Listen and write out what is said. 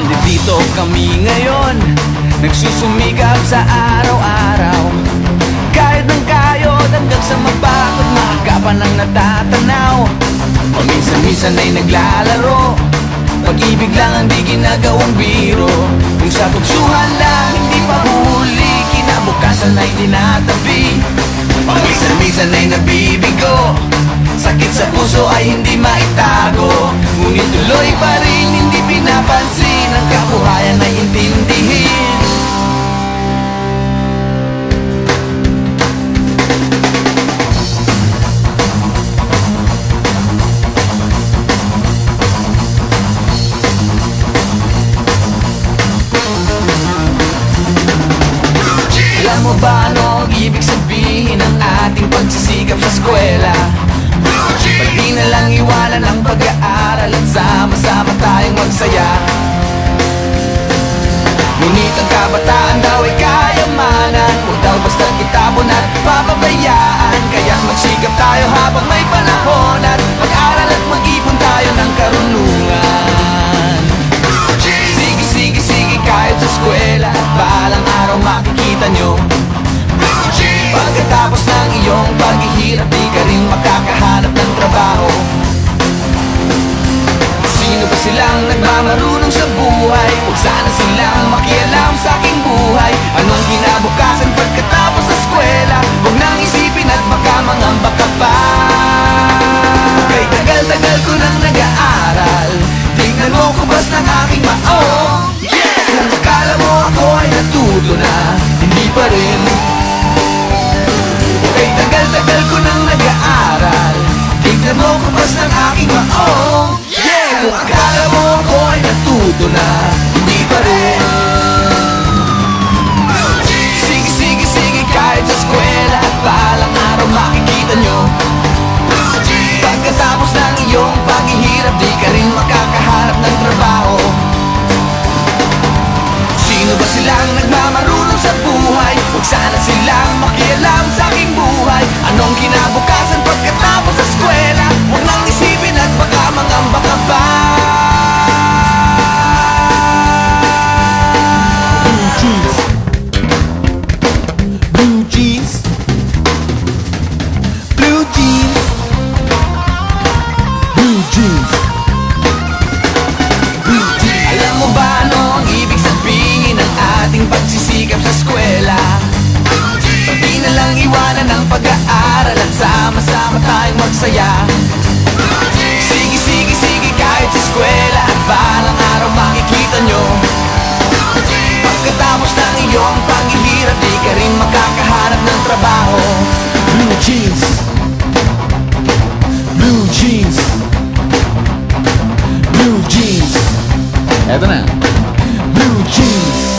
Nandito kami ngayon, nagsusumikap sa araw-araw. Kahit ng kayod hanggang sa mabakot, maagapan ang natatanaw. Paminsan-minsan ay naglalaro, pag-ibig lang ang di ginagawang biro. Kung sa tuksuhan lang hindi pa huli, kinabukasan ay tinatabi. Paminsan-minsan ay nabibigo, sakit sa puso ay hindi maitago. Ngunit tuloy pa rin hindi pinapansin, ang kabuhayan ay intindihin. Alam mo ba ano ang ibig sabihin ng ating pagsisikap sa eskwela? Pati na lang iwanan ang pag-aaral at sama-sama tayong magsaya. Ngunit ang kabataan daw ay kayamanan, huwag daw basta't itapon at papabayaan. Kaya magsikap tayo habang may panahon, at mag-aral at mag-ipon tayo ng karunungan. Sige, kahit sa eskwela, at balang araw makikita nyo. Pagkatapos ng iyong paghihirap, di ka rin makakahanap ng trabaho. Sino ba silang nagmamarunong sa buhay? Huwag sana silang makialam sa aking buhay. Anong kinabukasan pagkatapos sa eskwela? Huwag nang isipin at baka mangamba ka pa. Kay tagal-tagal ko nang nag-aaral, tignan mo kubas ng aking maong. Kung akala mo ako ay natuto na, hindi pa rin. Kay tagal-tagal ko nang nag-aaral, tignan mo kubas ng aking maong. Kung akala mo ako ay natuto na, hindi pa rin. Sige, kahit sa eskwela, at balang araw makikita nyo. Pagkatapos ng iyong paghihirap, di ka rin makakahanap ng trabaho. Sino ba silang nagmamarunong sa buhay? Huwag sana silang makialam sa aking buhay. Anong kinabukasan pagkatapos sa eskwela? Huwag nang isipin at baka mangamba ka pa. Blue jeans, blue jeans, blue jeans, blue jeans. Alam mo ba ano ang ibig sabihin ng ating pagsisikap sa eskwela? Pati na lang iwanan ang pag-aaral at sama-sama tayong magsaya. Sige, kahit sa eskwela, at balang araw makikita nyo. Pagkatapos ng iyong paghihirap, di ka rin makakahanap ng trabaho. Blue jeans, blue jeans, blue jeans. Eto na, blue jeans.